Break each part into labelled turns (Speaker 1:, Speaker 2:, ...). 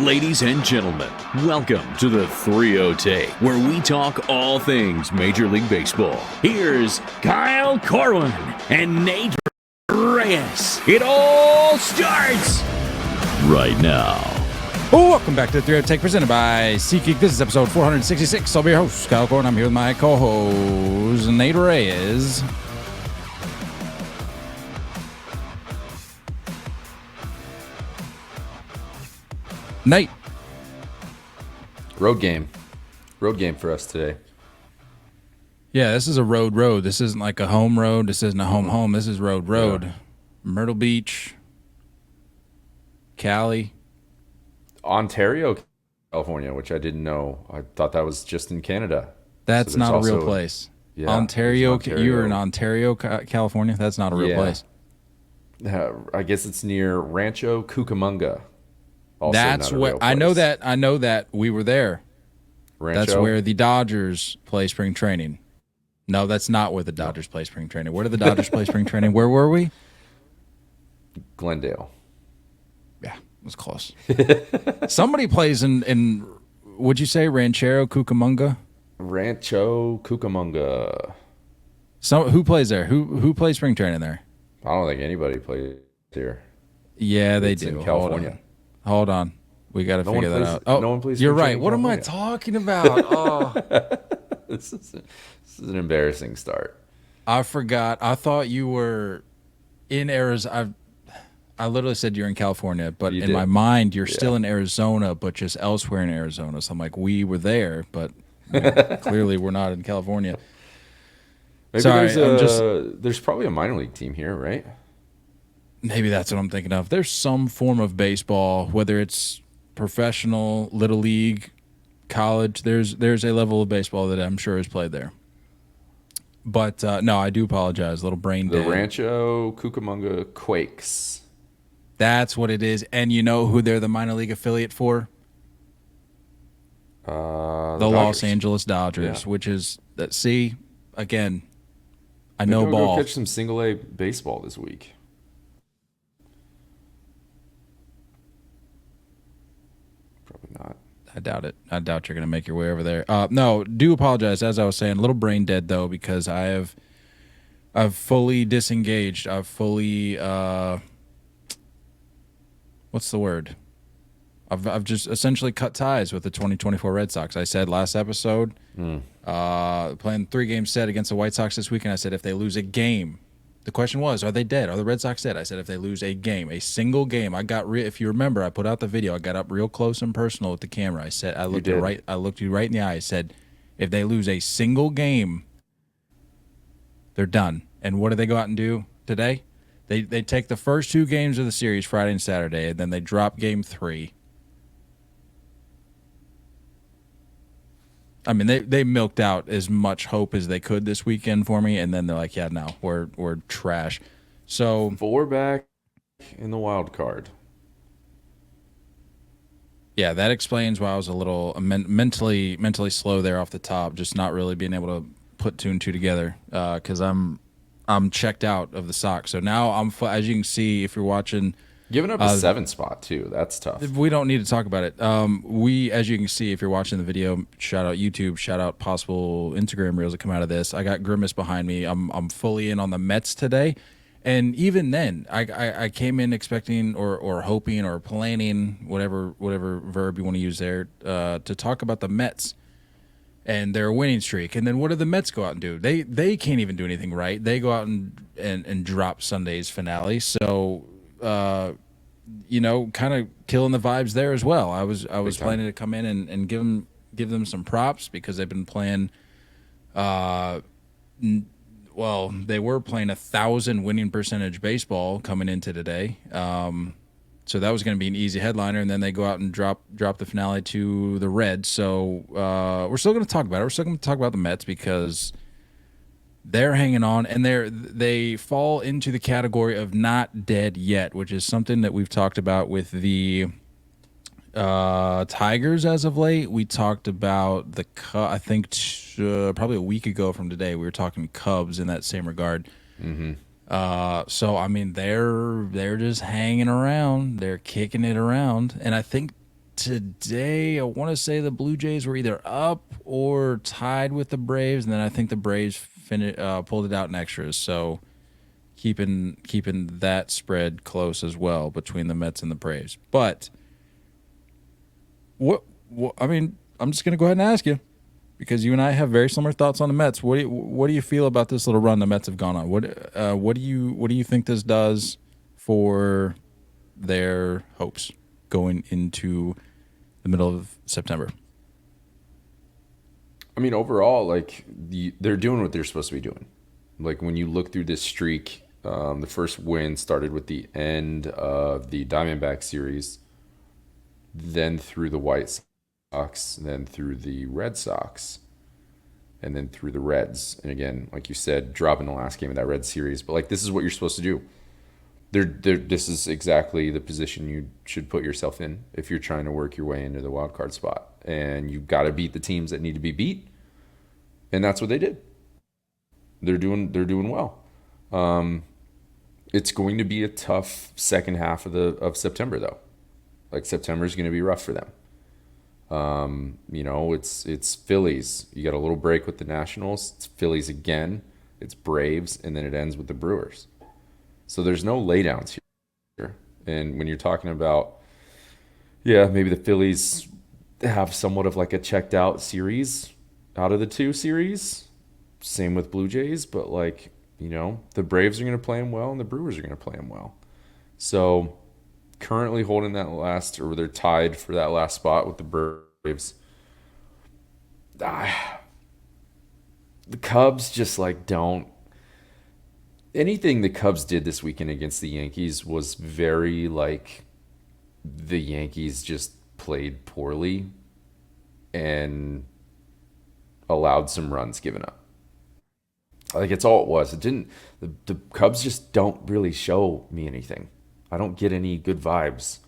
Speaker 1: Ladies and gentlemen, welcome to the threeohtake, where we talk all things Major League Baseball. Here's Kyle Corwin and Nate Reyes. It all starts right now.
Speaker 2: Welcome back to the threeohtake presented by SeatGeek. This is episode 466. I'll be your host, Kyle Corwin. I'm here with my co-host, Nate Reyes. Nate.
Speaker 3: Road game for us today.
Speaker 2: Yeah, this is a road. This isn't like a home road. This isn't a home. This is road. Yeah. Myrtle Beach, Cali.
Speaker 3: Ontario, California, which I didn't know. I thought that was just in Canada.
Speaker 2: That's not a real place.
Speaker 3: Yeah,
Speaker 2: Ontario. You're in Ontario, California? That's not a real place.
Speaker 3: I guess it's near Rancho Cucamonga.
Speaker 2: That's where I know that we were there.
Speaker 3: Rancho?
Speaker 2: That's where the Dodgers play spring training. No, that's not where the Dodgers play spring training. Where do the Dodgers play spring training? Where were we?
Speaker 3: Glendale.
Speaker 2: Yeah, it was close. Somebody plays in would you say Rancho Cucamonga?
Speaker 3: Rancho Cucamonga.
Speaker 2: Who plays there? Who plays spring training there?
Speaker 3: I don't think anybody plays here.
Speaker 2: Yeah, they
Speaker 3: it's
Speaker 2: do.
Speaker 3: In California.
Speaker 2: Hold on. We got to figure that out. Oh,
Speaker 3: no one plays.
Speaker 2: You're right. What am I talking about? Oh,
Speaker 3: this is an embarrassing start.
Speaker 2: I forgot. I thought you were in Arizona. I literally said you're in California, but in my mind, you're still in Arizona, but just elsewhere in Arizona. So I'm like, we were there, but clearly we're not in California.
Speaker 3: Maybe
Speaker 2: Sorry,
Speaker 3: there's probably a minor league team here, right?
Speaker 2: Maybe that's what I'm thinking of. There's some form of baseball, whether it's professional, little league, college. There's a level of baseball that I'm sure is played there. But no, I do apologize. A little brain dead.
Speaker 3: The Rancho Cucamonga Quakes.
Speaker 2: That's what it is. And you know who they're the minor league affiliate for?
Speaker 3: The
Speaker 2: Los Angeles Dodgers, which is see again. I know ball.
Speaker 3: Go catch some single A baseball this week. Not.
Speaker 2: I doubt it. I doubt you're going to make your way over there. No, do apologize. As I was saying, a little brain dead though, because I've fully disengaged. I've fully what's the word? I've just essentially cut ties with the 2024 Red Sox. I said last episode, playing 3-game set against the White Sox this weekend. I said if they lose a game. The question was, are they dead? Are the Red Sox dead? I said if they lose a single game. I got if you remember, I put out the video. I got up real close and personal with the camera. I said I looked you right in the eye. I said if they lose a single game, they're done. And what do they go out and do today? They take the first 2 games of the series, Friday and Saturday, and then they drop game 3. I mean, they milked out as much hope as they could this weekend for me, and then they're like, yeah, no, we're trash. So
Speaker 3: 4 back in the wild card.
Speaker 2: Yeah, that explains why I was a little mentally slow there off the top, just not really being able to put 2 and 2 together because I'm checked out of the Sox. So now as you can see, if you're watching.
Speaker 3: Giving up a 7 spot, too. That's tough.
Speaker 2: We don't need to talk about it. As you can see, if you're watching the video, shout out YouTube, shout out possible Instagram reels that come out of this. I got Grimace behind me. I'm fully in on the Mets today. And even then, I came in expecting or hoping or planning, whatever verb you want to use there, to talk about the Mets and their winning streak. And then what do the Mets go out and do? They can't even do anything right. They go out and drop Sunday's finale. So... kind of killing the vibes there as well. I was planning to come in and give them some props because they've been playing. They were playing 1,000 winning percentage baseball coming into today. So that was going to be an easy headliner, and then they go out and drop the finale to the Reds. So we're still going to talk about it. We're still going to talk about the Mets because. They're hanging on, and they fall into the category of not dead yet, which is something that we've talked about with the Tigers as of late. We talked about the I think probably a week ago from today, we were talking Cubs in that same regard.
Speaker 3: Mm-hmm.
Speaker 2: So I mean, they're just hanging around, they're kicking it around, and I think today, I want to say the Blue Jays were either up or tied with the Braves, and then I think the Braves pulled it out in extras. So keeping that spread close as well between the Mets and the Braves. But what I mean, I'm just gonna go ahead and ask you, because you and I have very similar thoughts on the Mets. What do you feel about this little run the Mets have gone on? What do you think this does for their hopes going into the middle of September?
Speaker 3: I mean, overall, like they're doing what they're supposed to be doing. Like when you look through this streak, the first win started with the end of the Diamondback series, then through the White Sox, then through the Red Sox, and then through the Reds. And again, like you said, dropping the last game of that Red series. But like this is what you're supposed to do. This is exactly the position you should put yourself in if you're trying to work your way into the wild card spot. And you've got to beat the teams that need to be beat. And that's what they did. They're doing well. It's going to be a tough second half of September though. Like September is going to be rough for them. It's Phillies. You got a little break with the Nationals. It's Phillies again. It's Braves, and then it ends with the Brewers. So there's no laydowns here. And when you're talking about, maybe the Phillies have somewhat of like a checked out series out of the two series. Same with Blue Jays, but like, the Braves are going to play them well and the Brewers are going to play them well. So currently holding that last, or they're tied for that last spot with the Braves. The Cubs just like don't. Anything the Cubs did this weekend against the Yankees was very like the Yankees just played poorly and allowed some runs given up. Like it's all it was. It didn't. The Cubs just don't really show me anything. I don't get any good vibes.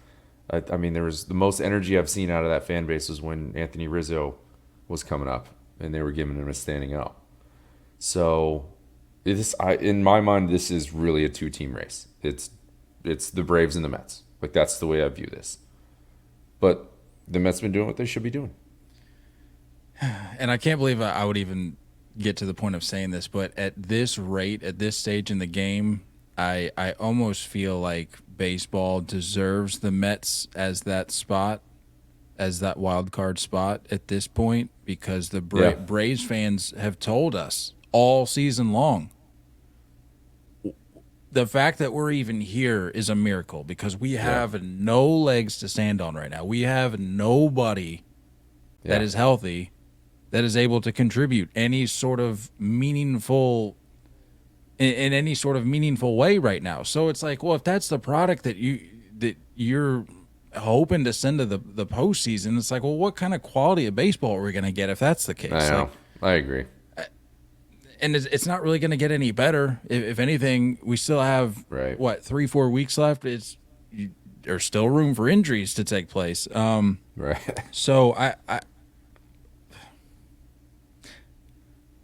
Speaker 3: I mean, there was the most energy I've seen out of that fan base was when Anthony Rizzo was coming up and they were giving him a standing up. So, in my mind, this is really a two-team race. It's the Braves and the Mets. Like that's the way I view this. But the Mets been doing what they should be doing.
Speaker 2: And I can't believe I would even get to the point of saying this, but at this rate, at this stage in the game, I almost feel like baseball deserves the Mets as that spot, as that wild card spot at this point, because the Braves fans have told us all season long. The fact that we're even here is a miracle because we have no legs to stand on right now. We have nobody that is healthy that is able to contribute any sort of meaningful in any sort of meaningful way right now. So it's like, well, if that's the product that you're hoping to send to the postseason, it's like, well, what kind of quality of baseball are we going to get if that's the case?
Speaker 3: I know. I agree.
Speaker 2: And it's not really going to get any better. If anything, we still have 3-4 weeks left. There's still room for injuries to take place.
Speaker 3: Right.
Speaker 2: So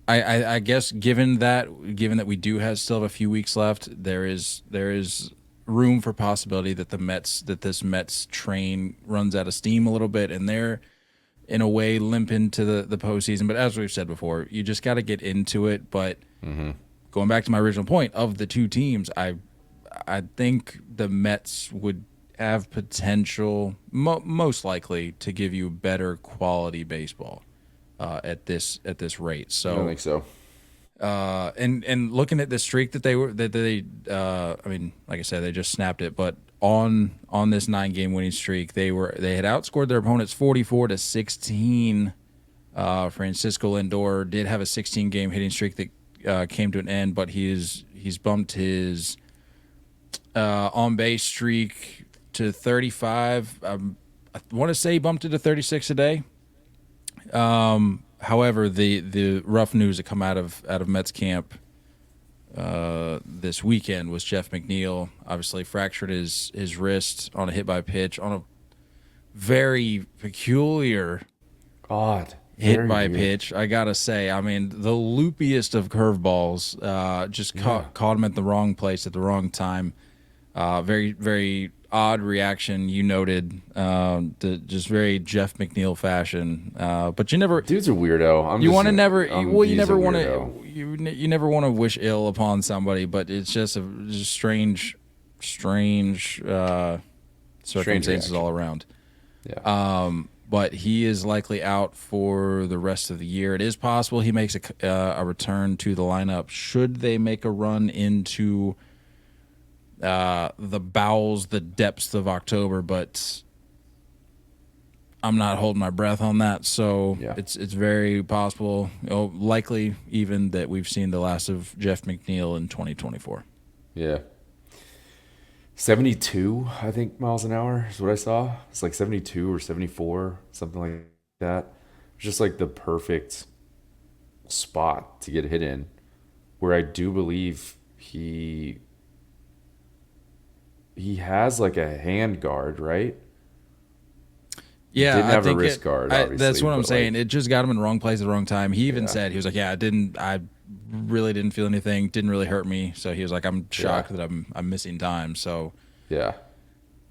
Speaker 2: I guess given that we do still have a few weeks left, there is room for possibility that this Mets train runs out of steam a little bit, and they're in a way limp into the postseason. But as we've said before, you just got to get into it. But going back to my original point of the two teams, I think the Mets would have potential, most likely, to give you better quality baseball. At this rate, so
Speaker 3: I don't think so.
Speaker 2: And looking at the streak that they I mean, like I said, they just snapped it. But on this 9-game winning streak, they had outscored their opponents 44-16. Francisco Lindor did have a 16-game hitting streak that came to an end, but he's bumped his on base streak to 35. I want to say he bumped it to 36 a day. However, the rough news that come out of Mets camp this weekend was Jeff McNeil obviously fractured his wrist on a hit by pitch on a very peculiar hit by pitch. I gotta say, I mean, the loopiest of curveballs just caught him at the wrong place at the wrong time. Very, very odd reaction you noted, just very Jeff McNeil fashion. But you never,
Speaker 3: Dude's a weirdo.
Speaker 2: you want to never, well, you
Speaker 3: he's
Speaker 2: never
Speaker 3: a
Speaker 2: want to,
Speaker 3: weirdo.
Speaker 2: you never want to wish ill upon somebody. But it's just just strange circumstances
Speaker 3: reaction.
Speaker 2: all around.
Speaker 3: Yeah.
Speaker 2: But he is likely out for the rest of the year. It is possible he makes a return to the lineup should they make a run into the bowels, the depths of October. But I'm not holding my breath on that. So
Speaker 3: Yeah.
Speaker 2: it's very possible, likely even that we've seen the last of Jeff McNeil in 2024.
Speaker 3: Yeah. 72, I think, miles an hour is what I saw. It's like 72 or 74, something like that. It's just like the perfect spot to get hit in, where I do believe he has like a hand guard, right?
Speaker 2: Yeah,
Speaker 3: Didn't have a
Speaker 2: think
Speaker 3: wrist guard, obviously,
Speaker 2: that's what I'm
Speaker 3: but,
Speaker 2: saying.
Speaker 3: like,
Speaker 2: It just got him in the wrong place at the wrong time. He even
Speaker 3: Yeah.
Speaker 2: said, he was like, "Yeah, I really didn't feel anything. Didn't really hurt me." So he was like, "I'm shocked that I'm missing time." So
Speaker 3: Yeah.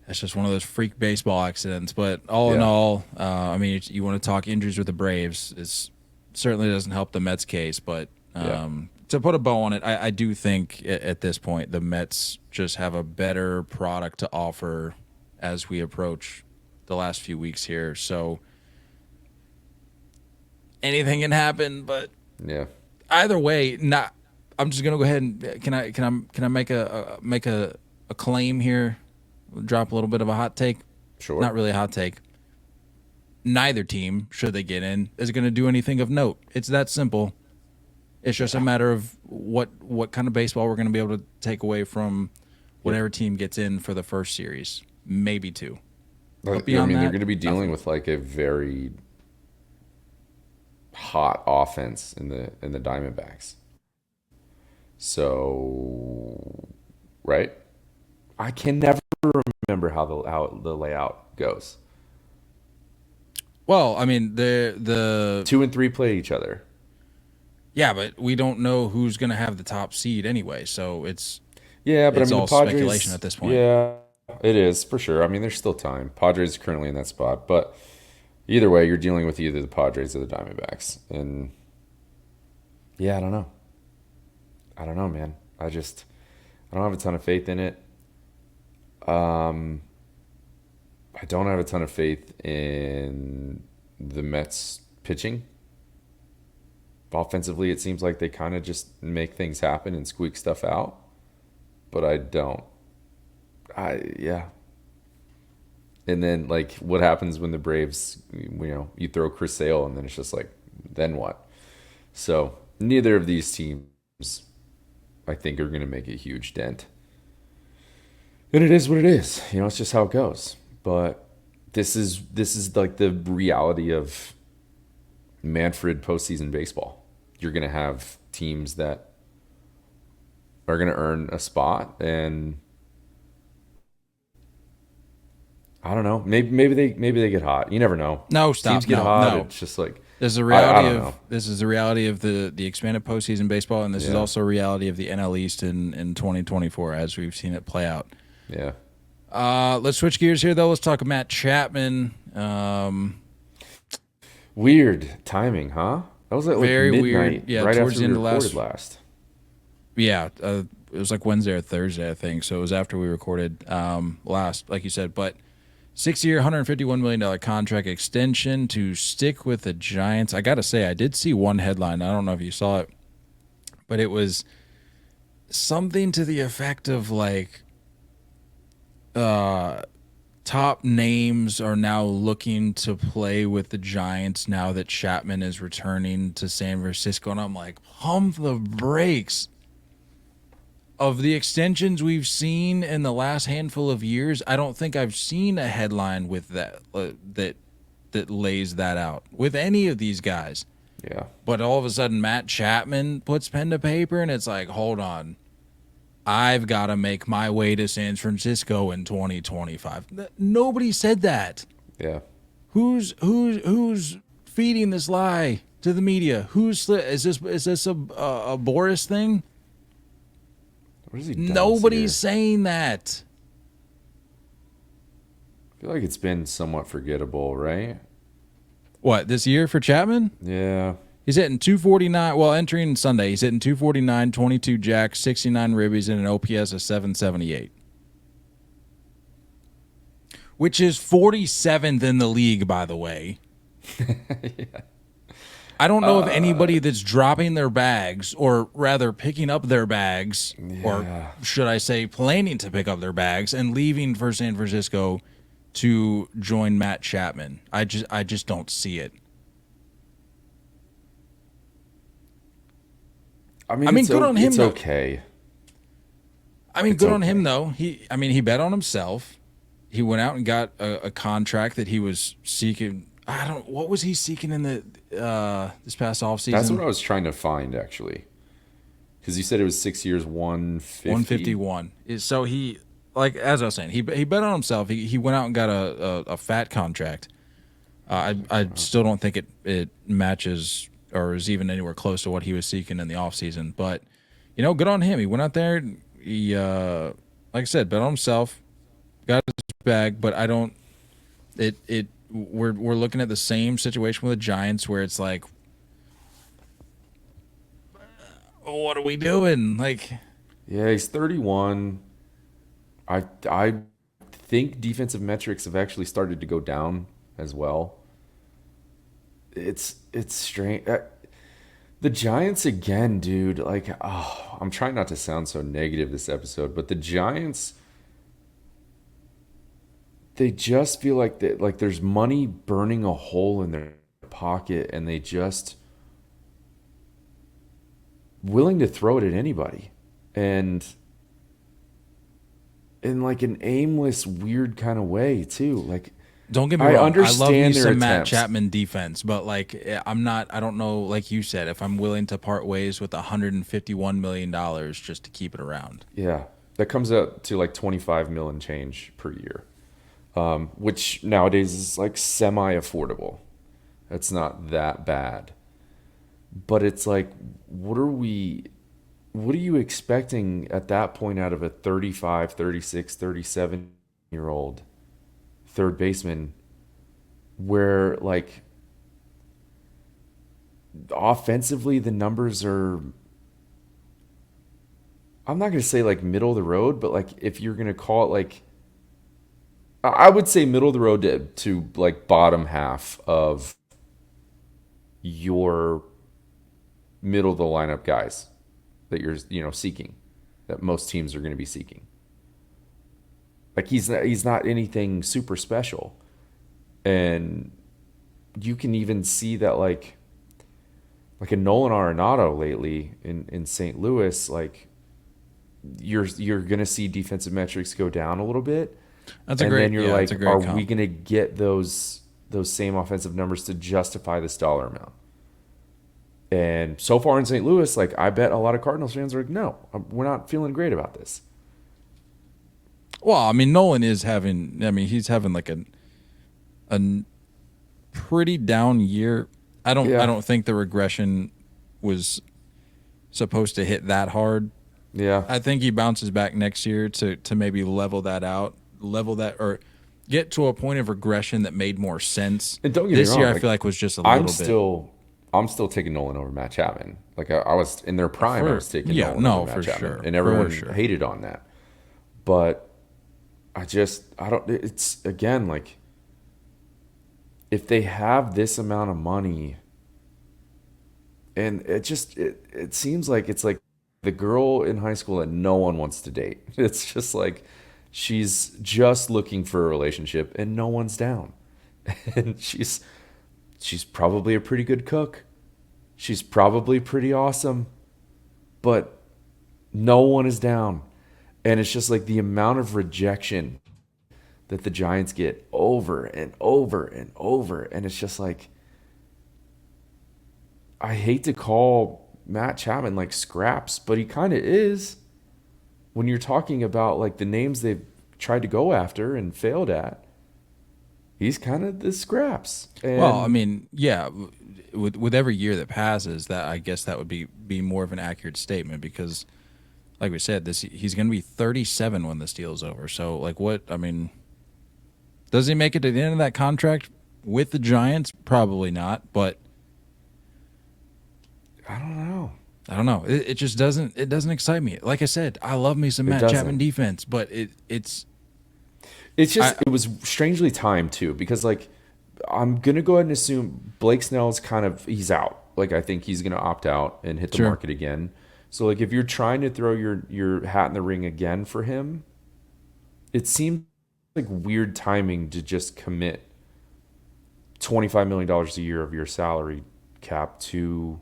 Speaker 2: that's just one of those freak baseball accidents. But all in
Speaker 3: Yeah.
Speaker 2: all, I mean, you want to talk injuries with the Braves? It certainly doesn't help the Mets case. But to put a bow on it, I do think at this point the Mets just have a better product to offer as we approach the last few weeks here. So anything can happen, but
Speaker 3: Yeah.
Speaker 2: either way, I'm just gonna go ahead and can I make a claim here? Drop a little bit of a hot take.
Speaker 3: Sure.
Speaker 2: Not really a hot take. Neither team, should they get in, is going to do anything of note. It's that simple. It's just a matter of what kind of baseball we're going to be able to take away from whatever team gets in for the first series, maybe two.
Speaker 3: I
Speaker 2: beyond
Speaker 3: mean, they're
Speaker 2: that,
Speaker 3: going to be dealing with like a very hot offense in the Diamondbacks. So, right? I can never remember how the layout goes.
Speaker 2: Well, I mean, the
Speaker 3: 2 and 3 play each other.
Speaker 2: yeah, but we don't know who's going to have the top seed anyway, so it's
Speaker 3: Yeah, but
Speaker 2: it's
Speaker 3: I mean,
Speaker 2: all
Speaker 3: the Padres,
Speaker 2: speculation at this point.
Speaker 3: Yeah, it is for sure. I mean, there's still time. Padres are currently in that spot, but either way, you're dealing with either the Padres or the Diamondbacks, and yeah, I don't know, man. I don't have a ton of faith in it. I don't have a ton of faith in the Mets pitching. Offensively, it seems like they kind of just make things happen and squeak stuff out, but I don't. Yeah. And then, like, what happens when the Braves, you throw Chris Sale, and then it's just like, then what? So neither of these teams, I think, are going to make a huge dent. And it is what it is. It's just how it goes. But this is like the reality of Manfred postseason baseball. You're going to have teams that are going to earn a spot, and I don't know. Maybe they get hot. You never know.
Speaker 2: No, stop.
Speaker 3: Teams get
Speaker 2: No,
Speaker 3: hot.
Speaker 2: no.
Speaker 3: It's just like
Speaker 2: There's a
Speaker 3: I
Speaker 2: reality
Speaker 3: don't
Speaker 2: of
Speaker 3: know.
Speaker 2: this is the reality of the expanded postseason baseball, and this is
Speaker 3: Yeah.
Speaker 2: also a reality of the NL East in 2024 as we've seen it play out.
Speaker 3: Yeah.
Speaker 2: Let's switch gears here though. Let's talk Matt Chapman.
Speaker 3: Weird timing, huh? That was at like
Speaker 2: Very
Speaker 3: midnight,
Speaker 2: weird. Yeah,
Speaker 3: right
Speaker 2: towards
Speaker 3: after
Speaker 2: the end
Speaker 3: we
Speaker 2: of
Speaker 3: recorded
Speaker 2: last-
Speaker 3: last.
Speaker 2: Yeah, it was like Wednesday or Thursday, I think. So it was after we recorded last, like you said. But 6-year, $151 million contract extension to stick with the Giants. I got to say, I did see one headline. I don't know if you saw it, but it was something to the effect of like top names are now looking to play with the Giants now that Chapman is returning to San Francisco. And I'm like, pump the brakes. Of the extensions we've seen in the last handful of years, I don't think I've seen a headline with that that lays that out with any of these guys.
Speaker 3: Yeah.
Speaker 2: But all of a sudden, Matt Chapman puts pen to paper, and it's like, hold on, I've got to make my way to San Francisco in 2025. Nobody said that.
Speaker 3: Yeah.
Speaker 2: Who's feeding this lie to the media? Is this a Boris thing?
Speaker 3: What has he done?
Speaker 2: Nobody's
Speaker 3: here?
Speaker 2: saying that.
Speaker 3: feel like it's been somewhat forgettable, right?
Speaker 2: What, this year for Chapman?
Speaker 3: Yeah.
Speaker 2: He's hitting 249. Well, entering Sunday, he's hitting 249, 22 jacks, 69 ribbies, and an OPS of 778. Which is 47th in the league, by the way.
Speaker 3: Yeah.
Speaker 2: I don't know of anybody that's dropping their bags, or rather picking up their bags, or should I say planning to pick up their bags and leaving for San Francisco to join Matt Chapman. I just don't see it.
Speaker 3: I mean,
Speaker 2: good on him.
Speaker 3: It's okay.
Speaker 2: I mean, good on him though. He bet on himself. He went out and got a contract that he was seeking. What was he seeking in the this past offseason?
Speaker 3: That's what I was trying to find, actually. Because you said it was 6 years, 150.
Speaker 2: 151. So he, like, as I was saying, he bet on himself. He went out and got a fat contract. I still don't think it matches or is even anywhere close to what he was seeking in the offseason. But, good on him. He went out there. He, like I said, bet on himself, got his bag. But I don't. We're looking at the same situation with the Giants where it's like, what are we doing? Like,
Speaker 3: yeah, he's 31. I think defensive metrics have actually started to go down as well. It's strange. The Giants again, dude. Like, I'm trying not to sound so negative this episode, but the Giants, they just feel like there's money burning a hole in their pocket, and they just willing to throw it at anybody, and in like an aimless, weird kind of way too. Like,
Speaker 2: don't get me wrong, I love me some Matt
Speaker 3: attempts.
Speaker 2: Chapman defense, but like I don't know, like you said, if I'm willing to part ways with $151 million just to keep it around.
Speaker 3: Yeah, that comes out to like 25 million change per year, which nowadays is like semi-affordable. It's not that bad, but it's like, what are you expecting at that point out of a 35, 36, 37-year-old third baseman, where like offensively the numbers are, I'm not going to say like middle of the road, but like if you're going to call it like, I would say middle of the road to like bottom half of your middle of the lineup guys that you're seeking, that most teams are going to be seeking. Like he's not anything super special, and you can even see that like a Nolan Arenado lately in St. Louis, like you're going to see defensive metrics go down a little bit.
Speaker 2: Then you're like,
Speaker 3: are we going to get those same offensive numbers to justify this dollar amount? And so far in St. Louis, like I bet a lot of Cardinals fans are like, no, we're not feeling great about this.
Speaker 2: Well, I mean, Nolan is he's having like a pretty down year. I don't think the regression was supposed to hit that hard.
Speaker 3: Yeah.
Speaker 2: I think he bounces back next year to maybe level that or get to a point of regression that made more sense.
Speaker 3: And don't get me wrong,
Speaker 2: this year,
Speaker 3: like,
Speaker 2: I feel like was just a little bit.
Speaker 3: I'm still taking Nolan over Matt Chapman. Like I was in their prime, I was taking Nolan over Matt Chapman,
Speaker 2: sure,
Speaker 3: and everyone hated on that. But I don't. It's again like if they have this amount of money, and it seems like it's like the girl in high school that no one wants to date. It's just like she's just looking for a relationship, and no one's down, and she's probably a pretty good cook. She's probably pretty awesome, but no one is down. And it's just like the amount of rejection that the Giants get over and over and over. And it's just like, I hate to call Matt Chapman like scraps, but he kind of is when you're talking about like the names they've tried to go after and failed at. He's kind of the scraps. And
Speaker 2: well, I mean, yeah, with every year that passes, that I guess that would be more of an accurate statement because, like we said, he's going to be 37 when this deal's over. So, like, what? I mean, Does he make it to the end of that contract with the Giants? Probably not, but
Speaker 3: I don't know.
Speaker 2: It just doesn't excite me. Like I said, I love me some Matt Chapman defense, but it's
Speaker 3: just it was strangely timed too, because like I'm gonna go ahead and assume Blake Snell's he's out. Like I think he's gonna opt out and hit the market again. So like if you're trying to throw your hat in the ring again for him, it seems like weird timing to just commit $25 million a year of your salary cap to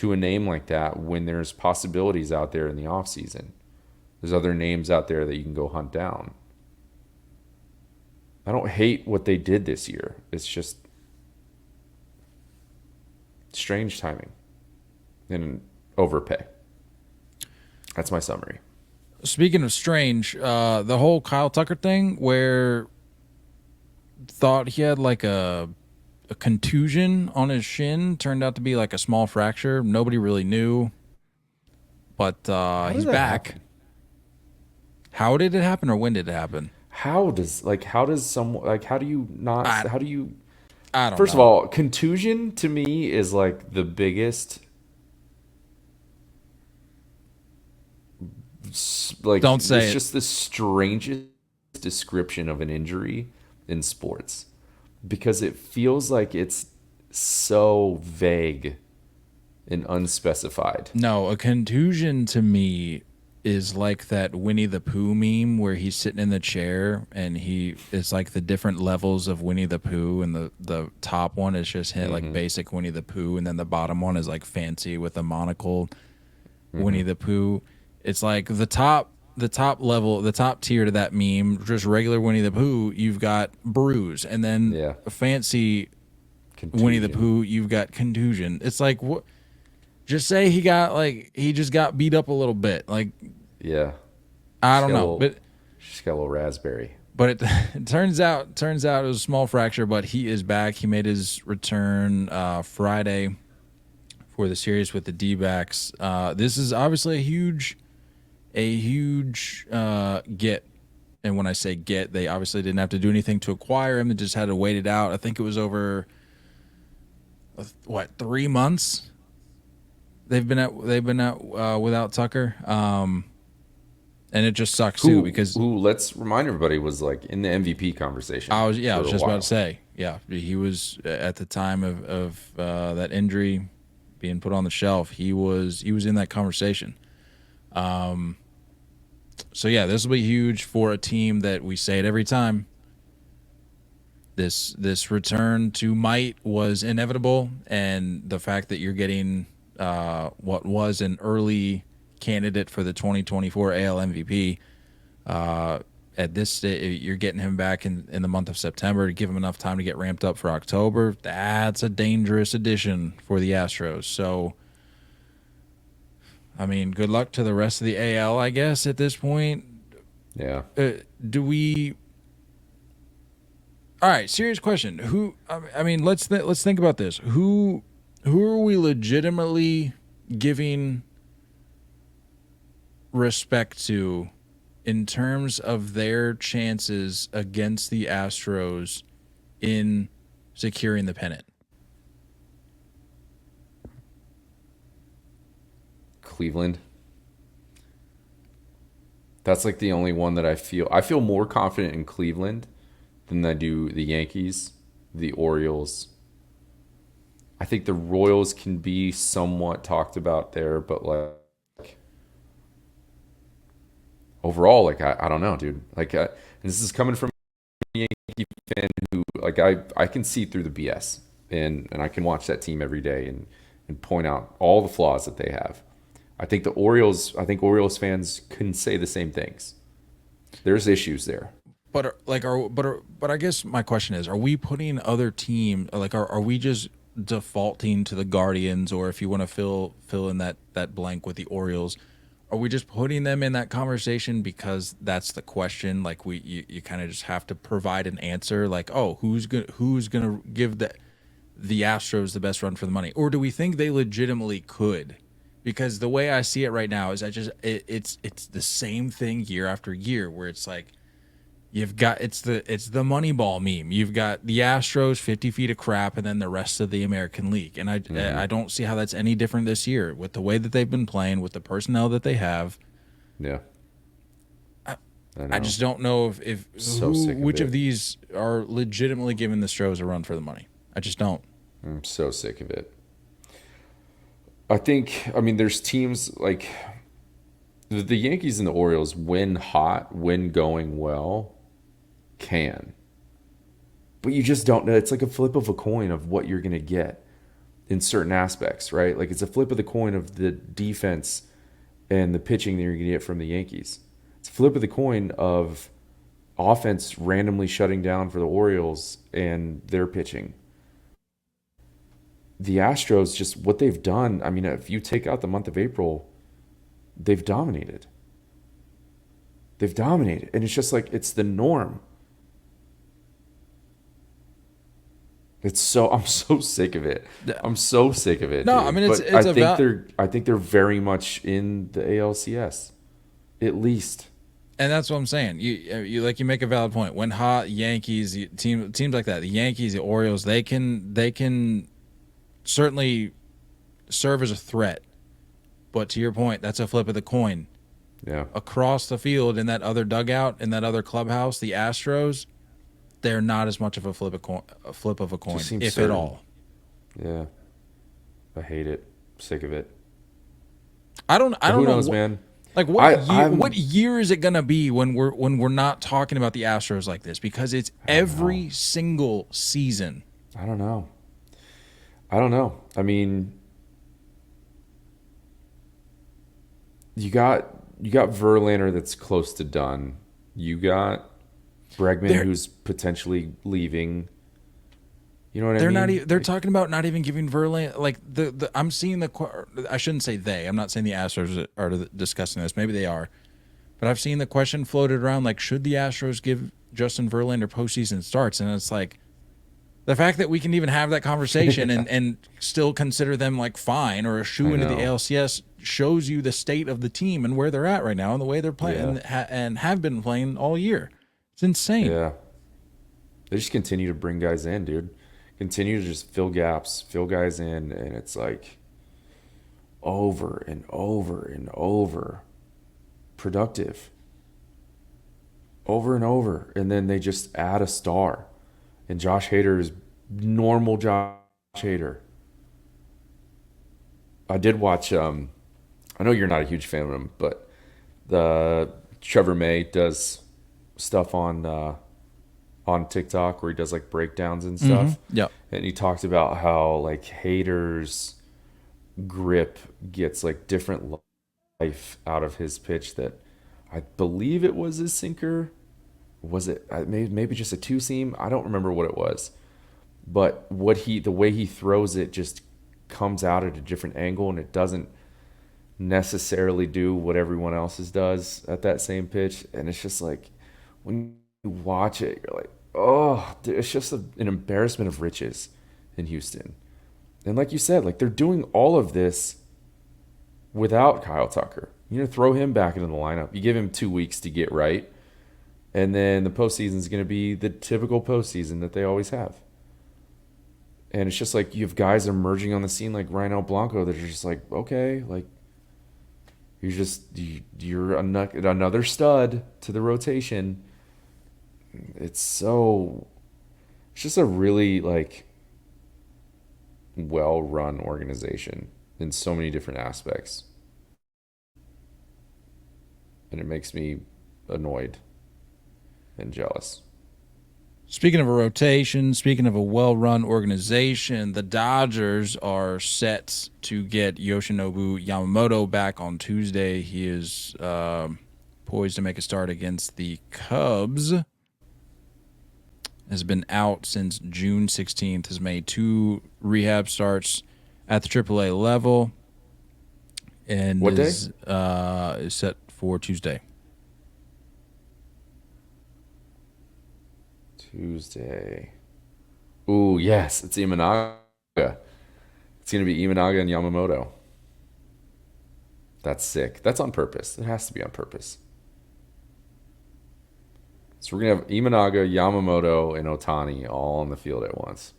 Speaker 3: a name like that when there's possibilities out there in the offseason. There's other names out there that you can go hunt down. I don't hate what they did this year. It's just strange timing and overpay. That's my summary.
Speaker 2: Speaking of strange, the whole Kyle Tucker thing where thought he had like a contusion on his shin turned out to be like a small fracture. Nobody really knew, but he's back.
Speaker 3: Happen?
Speaker 2: How did it happen, or when did it happen?
Speaker 3: How do you not?
Speaker 2: I don't
Speaker 3: First
Speaker 2: know.
Speaker 3: of all, contusion to me is like the biggest. Like,
Speaker 2: don't say
Speaker 3: it's just the strangest description of an injury in sports, because it feels like it's so vague and unspecified.
Speaker 2: No, a contusion to me is like that Winnie the Pooh meme where he's sitting in the chair and it's like the different levels of Winnie the Pooh, and the top one is just like basic Winnie the Pooh, and then the bottom one is like fancy with a monocle Winnie the Pooh. It's like the top level, the top tier to that meme, just regular Winnie the Pooh, you've got bruise, and then a fancy contusion. Winnie the Pooh, you've got contusion. It's like, what? Just say he just got beat up a little bit. Like,
Speaker 3: yeah,
Speaker 2: I don't know, but
Speaker 3: she's got a little raspberry.
Speaker 2: But it turns out it was a small fracture, but he is back. He made his return Friday for the series with the D-backs. This is obviously a huge get. And when I say get, they obviously didn't have to do anything to acquire him. They just had to wait it out. I think it was over 3 months. They've been out without Tucker, and it just sucks too because
Speaker 3: let's remind everybody was like in the MVP conversation.
Speaker 2: I was just about to say, he was at the time of that injury being put on the shelf. He was in that conversation. So this will be huge for a team that we say it every time. This return to might was inevitable, and the fact that you're getting what was an early candidate for the 2024 AL MVP, at this stage, you're getting him back in the month of September to give him enough time to get ramped up for October. That's a dangerous addition for the Astros. So, I mean, good luck to the rest of the AL, I guess, at this point.
Speaker 3: Yeah.
Speaker 2: All right, serious question. Let's think about this. Who are we legitimately giving respect to in terms of their chances against the Astros in securing the pennant?
Speaker 3: Cleveland. That's like the only one that I feel more confident in Cleveland than I do the Yankees, the Orioles. I think the Royals can be somewhat talked about there, but like overall, like I don't know, dude. Like and this is coming from a Yankee fan who, like, I can see through the BS, and I can watch that team every day and point out all the flaws that they have. I think Orioles fans can say the same things. There's issues there.
Speaker 2: But I guess my question is: are we putting other teams are we just defaulting to the Guardians, or if you want to fill in that blank with the Orioles, are we just putting them in that conversation because that's the question? Like you kind of just have to provide an answer. Like, oh, who's gonna give the Astros the best run for the money, or do we think they legitimately could? Because the way I see it right now is it's the same thing year after year, where it's like You've got it's the Moneyball meme. You've got the Astros 50 feet of crap, and then the rest of the American League. And I don't see how that's any different this year with the way that they've been playing, with the personnel that they have.
Speaker 3: Yeah.
Speaker 2: I just don't know if which of these are legitimately giving the Astros a run for the money. I just don't.
Speaker 3: I'm so sick of it. I mean, there's teams like the Yankees and the Orioles, when hot, when going well, can. But you just don't know. It's like a flip of a coin of what you're going to get in certain aspects, right? Like it's a flip of the coin of the defense and the pitching that you're going to get from the Yankees. It's a flip of the coin of offense randomly shutting down for the Orioles and their pitching. The Astros, just what they've done, I mean, if you take out the month of April, they've dominated. They've dominated. And it's just like, it's the norm. I'm so sick of it. I'm so sick of it.
Speaker 2: No,
Speaker 3: dude.
Speaker 2: I mean,
Speaker 3: I think they're very much in the ALCS, at least.
Speaker 2: And that's what I'm saying. You make a valid point. When hot, Yankees, teams like that, the Yankees, the Orioles, they can certainly serve as a threat. But to your point, that's a flip of the coin.
Speaker 3: Yeah.
Speaker 2: Across the field in that other dugout, in that other clubhouse, the Astros, they're not as much of a flip of a coin, if
Speaker 3: certain.
Speaker 2: at all.
Speaker 3: Yeah. I hate it. I'm sick of it.
Speaker 2: I don't
Speaker 3: Who
Speaker 2: know,
Speaker 3: knows, man?
Speaker 2: Like what year is it gonna be when we're not talking about the Astros like this? Because it's every single season.
Speaker 3: I don't know. I mean, you got Verlander that's close to done. You got Bregman who's potentially leaving. You know what I mean?
Speaker 2: They're talking about not even giving Verlander like I'm seeing I shouldn't say they. I'm not saying the Astros are discussing this. Maybe they are, but I've seen the question floated around like, should the Astros give Justin Verlander postseason starts? And it's like, the fact that we can even have that conversation and still consider them like fine or a shoe into the ALCS shows you the state of the team and where they're at right now and the way they're playing and have been playing all year. It's insane.
Speaker 3: Yeah. They just continue to bring guys in, dude. Continue to just fill gaps, fill guys in, and it's like over and over and over. Productive. Over and over. And then they just add a star. And Josh Hader is normal Josh Hader. I did watch, I know you're not a huge fan of him, but the Trevor May does stuff on TikTok where he does like breakdowns and stuff.
Speaker 2: Mm-hmm. Yeah.
Speaker 3: And he talked about how like Hader's grip gets like different life out of his pitch that I believe it was his sinker. Was it maybe just a two seam? I don't remember what it was, but the way he throws it just comes out at a different angle, and it doesn't necessarily do what everyone else's does at that same pitch. And it's just like when you watch it, you're like, oh, dude, it's just an embarrassment of riches in Houston. And like you said, like they're doing all of this without Kyle Tucker. You know, throw him back into the lineup. You give him 2 weeks to get right. And then the postseason is going to be the typical postseason that they always have. And it's just like you have guys emerging on the scene like Ryan Blanco that are just like, okay, like you're another stud to the rotation. It's just a really like well-run organization in so many different aspects. And it makes me annoyed and jealous.
Speaker 2: Speaking of a rotation, speaking of a well-run organization, the Dodgers are set to get Yoshinobu Yamamoto back on Tuesday. He is poised to make a start against the Cubs. Has been out since June 16th, has made 2 rehab starts at the AAA level, and
Speaker 3: what
Speaker 2: is
Speaker 3: day?
Speaker 2: Is set for Tuesday.
Speaker 3: Tuesday. Ooh, yes, it's Imanaga. It's going to be Imanaga and Yamamoto. That's sick. That's on purpose. It has to be on purpose. So we're gonna have Imanaga, Yamamoto, and Otani all on the field at once.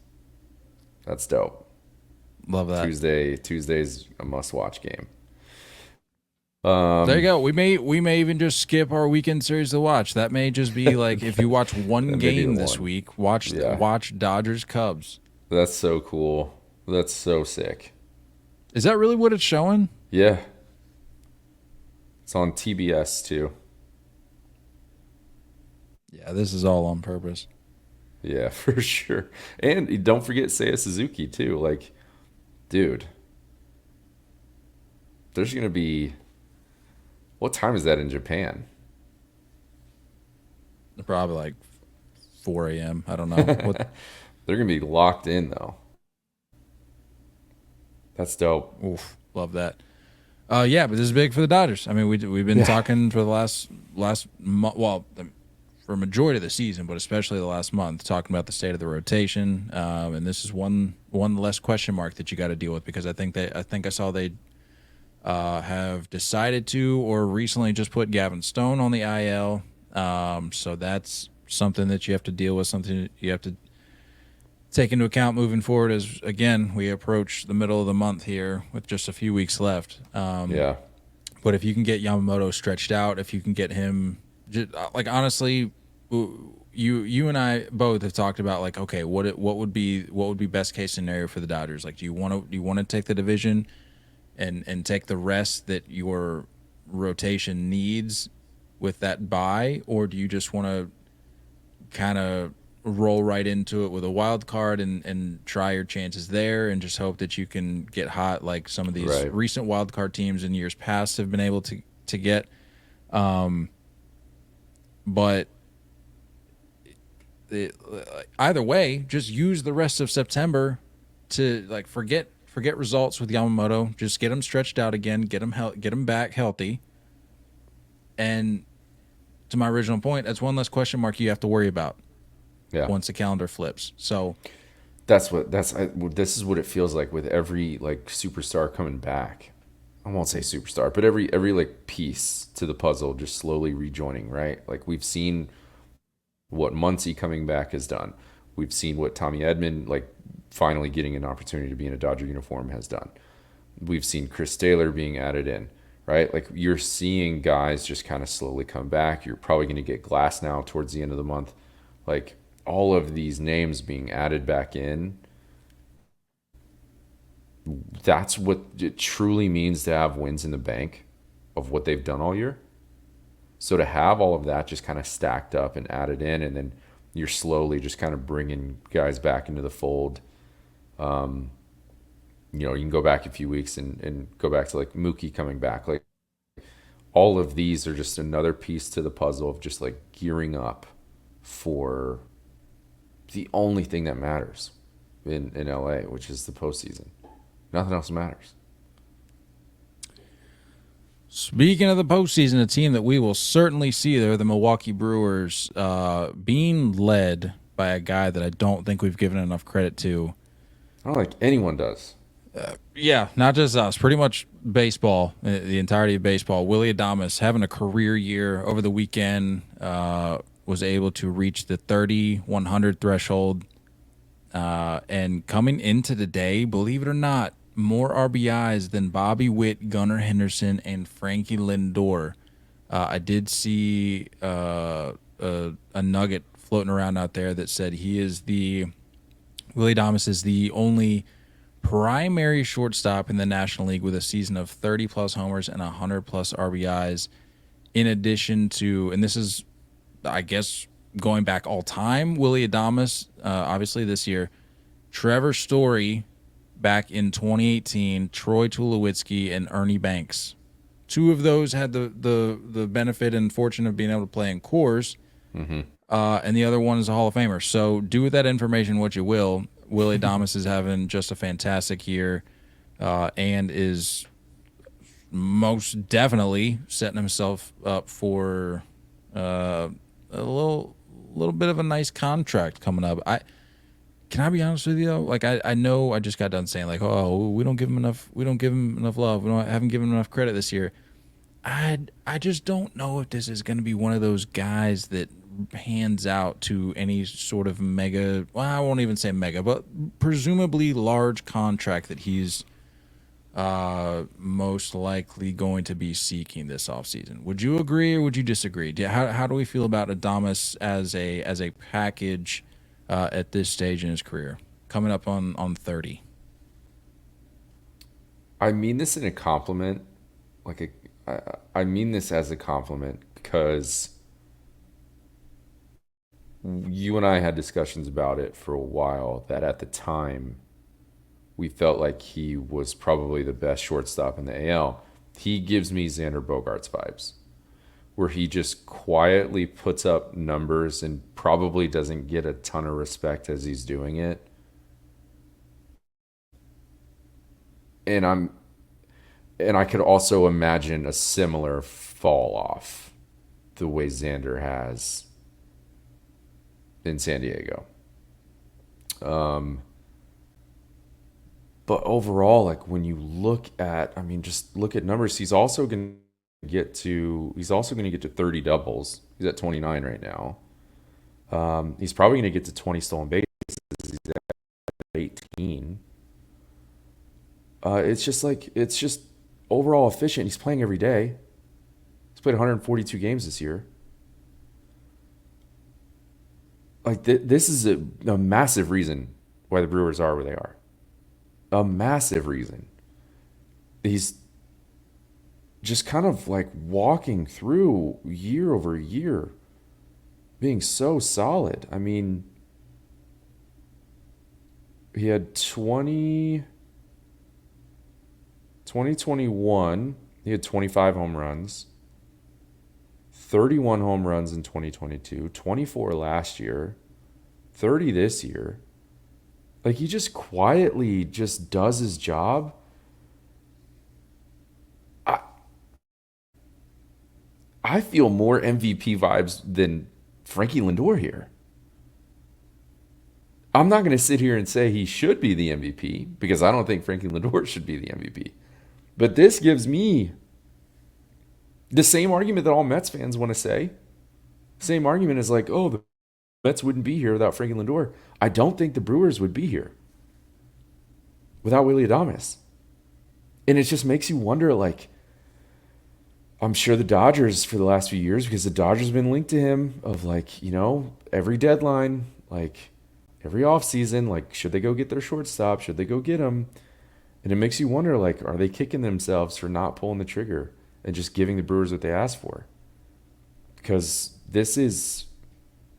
Speaker 3: That's dope.
Speaker 2: Love that.
Speaker 3: Tuesday's a must-watch game.
Speaker 2: There you go. We may even just skip our weekend series to watch. That may just be like if you watch one game this week, watch Dodgers Cubs.
Speaker 3: That's so cool. That's so sick.
Speaker 2: Is that really what it's showing?
Speaker 3: Yeah. It's on TBS too.
Speaker 2: Yeah, this is all on purpose.
Speaker 3: Yeah, for sure. And don't forget Seiya Suzuki too. Like, dude, there's gonna be. What time is that in Japan?
Speaker 2: Probably like 4 a.m. I don't know.
Speaker 3: They're gonna be locked in though. That's dope.
Speaker 2: Oof, love that. Yeah, but this is big for the Dodgers. I mean, we've been talking for the last month, well, for a majority of the season, but especially the last month, talking about the state of the rotation. And this is one less question mark that you got to deal with, because I think I saw they have decided to or recently just put Gavin Stone on the IL. So that's something that you have to deal with, something that you have to take into account moving forward as, again, we approach the middle of the month here with just a few weeks left.
Speaker 3: Yeah.
Speaker 2: But if you can get Yamamoto stretched out, if you can get him, like, honestly, you and I both have talked about, like, okay, what would be best case scenario for the Dodgers? Like, do you want to take the division and take the rest that your rotation needs with that bye, or do you just want to kind of roll right into it with a wild card and try your chances there and just hope that you can get hot like some of these recent wild card teams in years past have been able to get? But either way, just use the rest of September to, like, forget results with Yamamoto. Just get him stretched out again, get him back healthy. And to my original point, that's one less question mark you have to worry about.
Speaker 3: Yeah.
Speaker 2: Once the calendar flips. So
Speaker 3: this is what it feels like with every, like, superstar coming back. I won't say superstar, but every like piece to the puzzle just slowly rejoining, right? Like, we've seen what Muncy coming back has done. We've seen what Tommy Edman, like, finally getting an opportunity to be in a Dodger uniform, has done. We've seen Chris Taylor being added in, right? Like, you're seeing guys just kind of slowly come back. You're probably going to get Glass now towards the end of the month. Like, all of these names being added back in, that's what it truly means to have wins in the bank of what they've done all year. So to have all of that just kind of stacked up and added in, and then you're slowly just kind of bringing guys back into the fold. You can go back a few weeks and go back to, like, Mookie coming back. Like, all of these are just another piece to the puzzle of just, like, gearing up for the only thing that matters in LA, which is the postseason. Nothing else matters.
Speaker 2: Speaking of the postseason, a team that we will certainly see there, the Milwaukee Brewers, being led by a guy that I don't think we've given enough credit to.
Speaker 3: I don't think anyone does.
Speaker 2: Yeah, not just us. Pretty much baseball, the entirety of baseball. Willy Adames having a career year over the weekend, was able to reach the 30-100 threshold. And coming into the day, believe it or not, more RBIs than Bobby Witt, Gunnar Henderson, and Frankie Lindor. I did see a nugget floating around out there that said Willy Adames is the only primary shortstop in the National League with a season of 30-plus homers and 100-plus RBIs, in addition to, and this is, I guess, going back all time, Willy Adames, obviously this year, Trevor Story back in 2018, Troy Tulowitzki, and Ernie Banks. Two of those had the benefit and fortune of being able to play in Coors, and the other one is a Hall of Famer. So do with that information what you will. Willy Adames is having just a fantastic year, and is most definitely setting himself up for a little bit of a nice contract coming up. Can I be honest with you though? Like, I know I just got done saying, like, oh, we don't give him enough love. Haven't given him enough credit this year. I just don't know if this is going to be one of those guys that hands out to any sort of mega, well, I won't even say mega, but presumably large contract that he's most likely going to be seeking this offseason. Would you agree or would you disagree? How do we feel about Adames as a package at this stage in his career, coming up on 30?
Speaker 3: I mean this in a compliment. I mean this as a compliment because you and I had discussions about it for a while, that at the time we felt like he was probably the best shortstop in the AL. He gives me Xander Bogaerts vibes, where he just quietly puts up numbers and probably doesn't get a ton of respect as he's doing it. And I could also imagine a similar fall off the way Xander has in San Diego. But overall, like when you look at, just look at numbers. He's also going to get to 30 doubles. He's at 29 right now. He's probably going to get to 20 stolen bases. He's at 18. It's just overall efficient. He's playing every day. He's played 142 games this year. Like this is a massive reason why the Brewers are where they are. A massive reason. He's just kind of like walking through year over year, being so solid. I mean, he had 2021, he had 25 home runs, 31 home runs in 2022, 24 last year, 30 this year. Like, he just quietly just does his job. I feel more MVP vibes than Frankie Lindor here. I'm not going to sit here and say he should be the MVP because I don't think Frankie Lindor should be the MVP. But this gives me the same argument that all Mets fans want to say. Same argument is like, oh, the Mets wouldn't be here without Frankie Lindor. I don't think the Brewers would be here without Willy Adames. And it just makes you wonder, like, I'm sure the Dodgers for the last few years, because the Dodgers have been linked to him of like, every deadline, like every offseason, like, should they go get their shortstop? Should they go get him? And it makes you wonder, like, are they kicking themselves for not pulling the trigger and just giving the Brewers what they asked for? Because this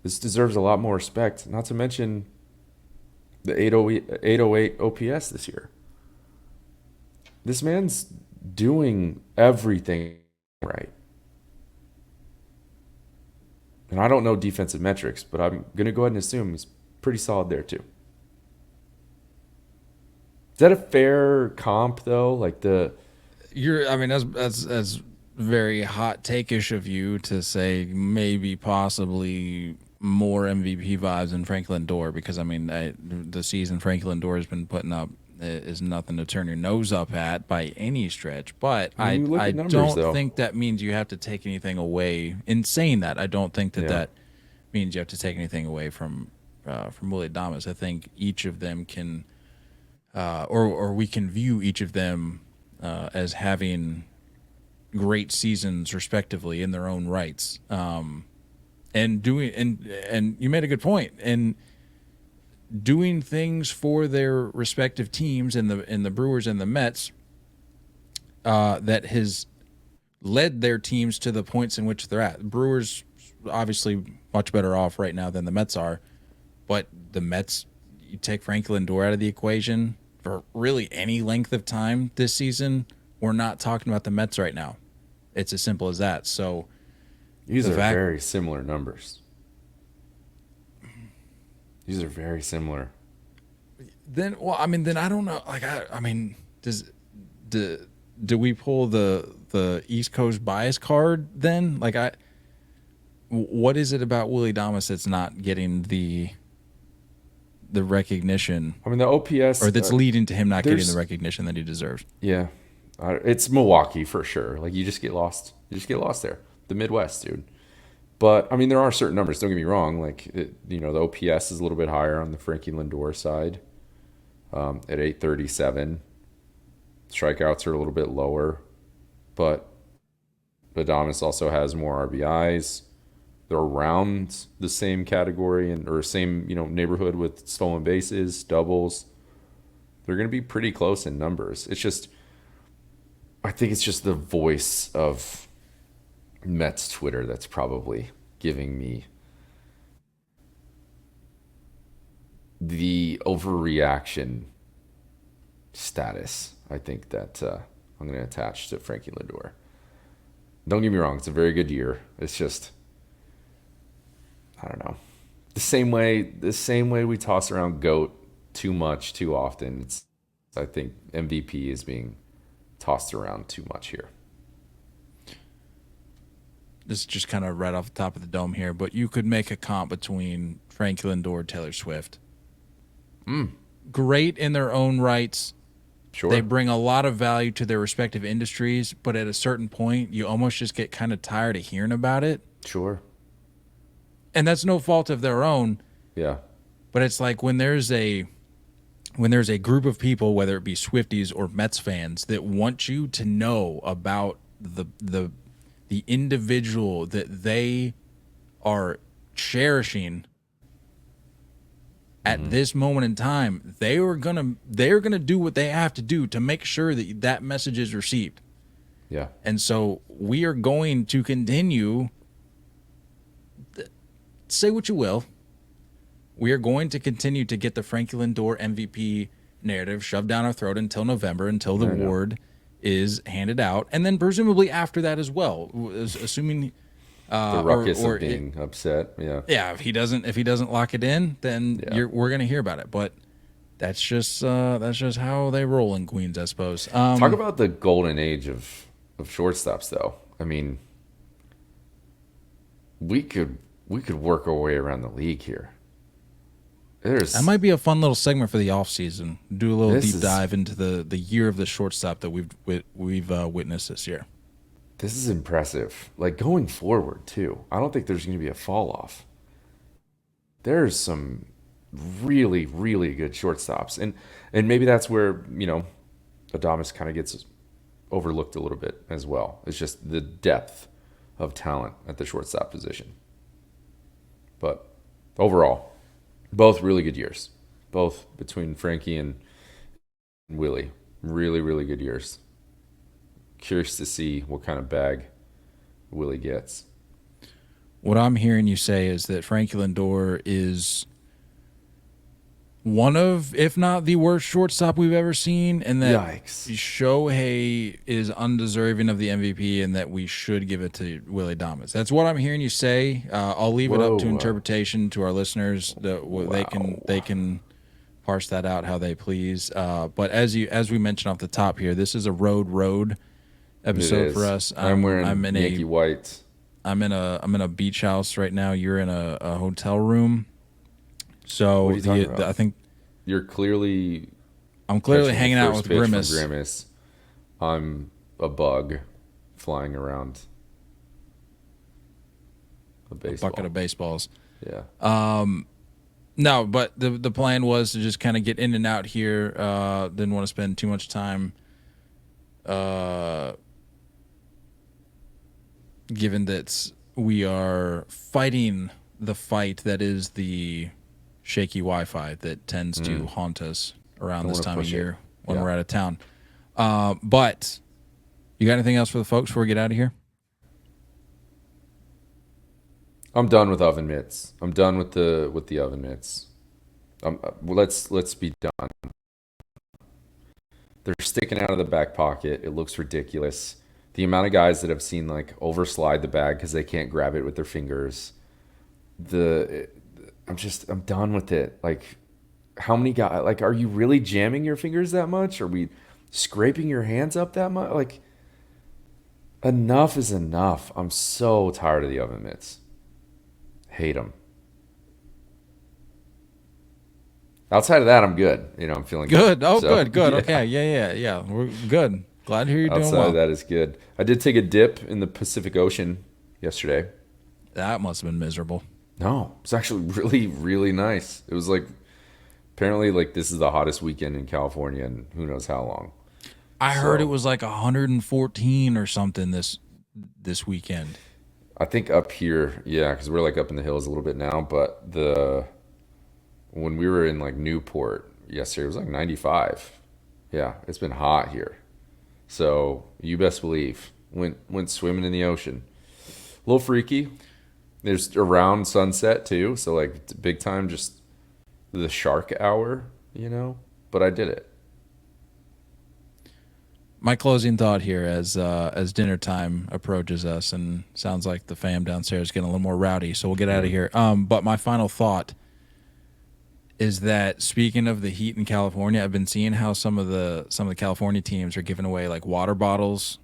Speaker 3: deserves a lot more respect, not to mention the 808 OPS this year. This man's doing everything right. And I don't know defensive metrics, but I'm going to go ahead and assume he's pretty solid there too. Is that a fair comp though? Like that's
Speaker 2: very hot take-ish of you to say maybe possibly more MVP vibes than Frank Lindor, because the season Frank Lindor has been putting up is nothing to turn your nose up at by any stretch. But I don't think that means you have to take anything away. In saying that, I don't think that means you have to take anything away from Willy Adames. I think each of them can, or we can view each of them as having great seasons respectively in their own rights. And you made a good point. And doing things for their respective teams in the Brewers and the Mets that has led their teams to the points in which they're at. The Brewers obviously much better off right now than the Mets are, but the Mets, you take Frank Lindor out of the equation for really any length of time this season, we're not talking about the Mets right now. It's as simple as that. So
Speaker 3: these are very similar numbers. These are very similar.
Speaker 2: Then I don't know. Like, do we pull the East Coast bias card then? Like, what is it about Willy Adames that's not getting the recognition?
Speaker 3: The OPS,
Speaker 2: or that's leading to him not getting the recognition that he deserves.
Speaker 3: Yeah, it's Milwaukee for sure. Like, you just get lost. You just get lost there. The Midwest, dude. But I mean, there are certain numbers. Don't get me wrong. Like the OPS is a little bit higher on the Frankie Lindor side at 837. Strikeouts are a little bit lower, but Adames also has more RBIs. They're around the same category or same neighborhood with stolen bases, doubles. They're going to be pretty close in numbers. I think it's just the voice of Mets Twitter that's probably giving me the overreaction status. I think that I'm going to attach to Frankie Lindor. Don't get me wrong; it's a very good year. It's just, I don't know, the same way we toss around GOAT too much too often. I think MVP is being tossed around too much here.
Speaker 2: This is just kind of right off the top of the dome here, but you could make a comp between Frankie Lindor and Taylor Swift. Great in their own rights.
Speaker 3: Sure.
Speaker 2: They bring a lot of value to their respective industries, but at a certain point, you almost just get kind of tired of hearing about it.
Speaker 3: Sure.
Speaker 2: And that's no fault of their own.
Speaker 3: Yeah.
Speaker 2: But it's like when there's a group of people, whether it be Swifties or Mets fans, that want you to know about the individual that they are cherishing at this moment in time, they're gonna do what they have to do to make sure that message is received.
Speaker 3: Yeah.
Speaker 2: And so we are going to continue. Say what you will. We are going to continue to get the Frankie Lindor MVP narrative shoved down our throat until November, until the award is handed out, and then presumably after that as well, assuming
Speaker 3: the ruckus of being upset. Yeah.
Speaker 2: Yeah. If he doesn't lock it in, then we're gonna hear about it. But that's just how they roll in Queens, I suppose.
Speaker 3: Talk about the golden age of shortstops, though. I mean, we could work our way around the league here.
Speaker 2: That might be a fun little segment for the off season. Do a little deep dive into the year of the shortstop that we've witnessed this year.
Speaker 3: This is impressive. Like going forward too. I don't think there's going to be a fall off. There's some really, really good shortstops, and maybe that's where Adames kind of gets overlooked a little bit as well. It's just the depth of talent at the shortstop position. But overall, both really good years. Both between Frankie and Willy. Really, really good years. Curious to see what kind of bag Willy gets.
Speaker 2: What I'm hearing you say is that Frankie Lindor is one of, if not the worst shortstop we've ever seen, and that Shohei is undeserving of the MVP, and that we should give it to Willy Adames. That's what I'm hearing you say. I'll leave it up to interpretation to our listeners. They can parse that out how they please. But as we mentioned off the top here, this is a road episode for us.
Speaker 3: I'm wearing Yankee white.
Speaker 2: I'm in a beach house right now. You're in a hotel room. So I think
Speaker 3: you're clearly.
Speaker 2: I'm clearly hanging out with Grimace.
Speaker 3: I'm a bug flying around a
Speaker 2: bucket of baseballs.
Speaker 3: Yeah.
Speaker 2: No, but the plan was to just kind of get in and out here. Didn't want to spend too much time. Given that we are fighting the fight that is the shaky Wi-Fi that tends to haunt us around this time of year when we're out of town. But you got anything else for the folks before we get out of here?
Speaker 3: I'm done with oven mitts. I'm done with the oven mitts. Let's be done. They're sticking out of the back pocket. It looks ridiculous. The amount of guys that I've seen overslide the bag because they can't grab it with their fingers. I'm done with it. How many guys? Are you really jamming your fingers that much? Are we scraping your hands up that much? Enough is enough. I'm so tired of the oven mitts. Hate them. Outside of that, I'm good. I'm feeling
Speaker 2: good. Oh, so, good. Yeah. Okay. Yeah. We're good. Glad to hear you're doing well.
Speaker 3: Outside of that is good. I did take a dip in the Pacific Ocean yesterday.
Speaker 2: That must have been miserable.
Speaker 3: No, it's actually really, really nice. It was like, apparently, like, this is the hottest weekend in California in who knows how long.
Speaker 2: I heard it was like 114 or something this weekend.
Speaker 3: I think up here, yeah, because we're like up in the hills a little bit now, but when we were in like Newport yesterday, it was like 95. Yeah, it's been hot here. So you best believe went swimming in the ocean. A little freaky. There's around sunset too, so like it's big time, just the shark hour, But I did it.
Speaker 2: My closing thought here, as dinner time approaches us, and sounds like the fam downstairs is getting a little more rowdy, so we'll get out of here. But my final thought is that, speaking of the heat in California, I've been seeing how some of the California teams are giving away like water bottles.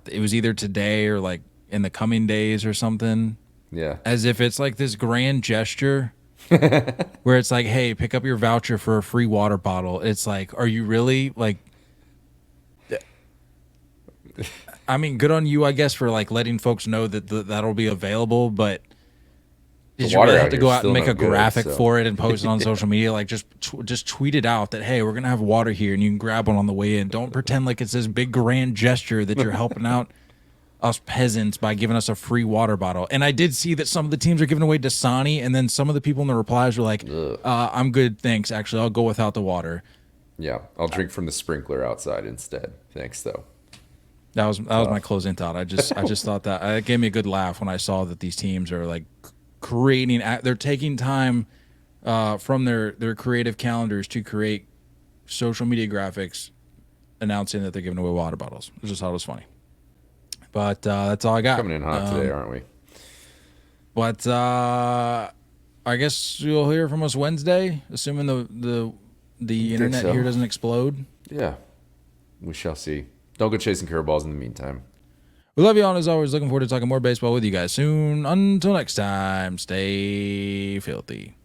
Speaker 2: It was either today or like in the coming days or something.
Speaker 3: Yeah.
Speaker 2: As if it's like this grand gesture where it's like, hey, pick up your voucher for a free water bottle. It's like, are you really like? I mean, good on you, I guess, for like letting folks know that that'll be available. But did you really have to go out and make a graphic for it and post it on social media? Like, just tweet it out that, hey, we're gonna have water here and you can grab one on the way in. Don't pretend like it's this big grand gesture that you're helping out us peasants by giving us a free water bottle. And I did see that some of the teams are giving away Dasani, and then some of the people in the replies were like, I'm good, thanks. Actually, I'll go without the water.
Speaker 3: Yeah, I'll drink from the sprinkler outside instead. Thanks, though.
Speaker 2: That was my closing thought. I just thought that it gave me a good laugh when I saw that these teams are like they're taking time from their creative calendars to create social media graphics announcing that they're giving away water bottles. I just thought it was funny. But that's all I got.
Speaker 3: Coming in hot today, aren't we?
Speaker 2: But I guess you'll hear from us Wednesday, assuming the internet here doesn't explode.
Speaker 3: Yeah, we shall see. Don't go chasing curveballs in the meantime.
Speaker 2: We love you all, and as always, looking forward to talking more baseball with you guys soon. Until next time, stay filthy.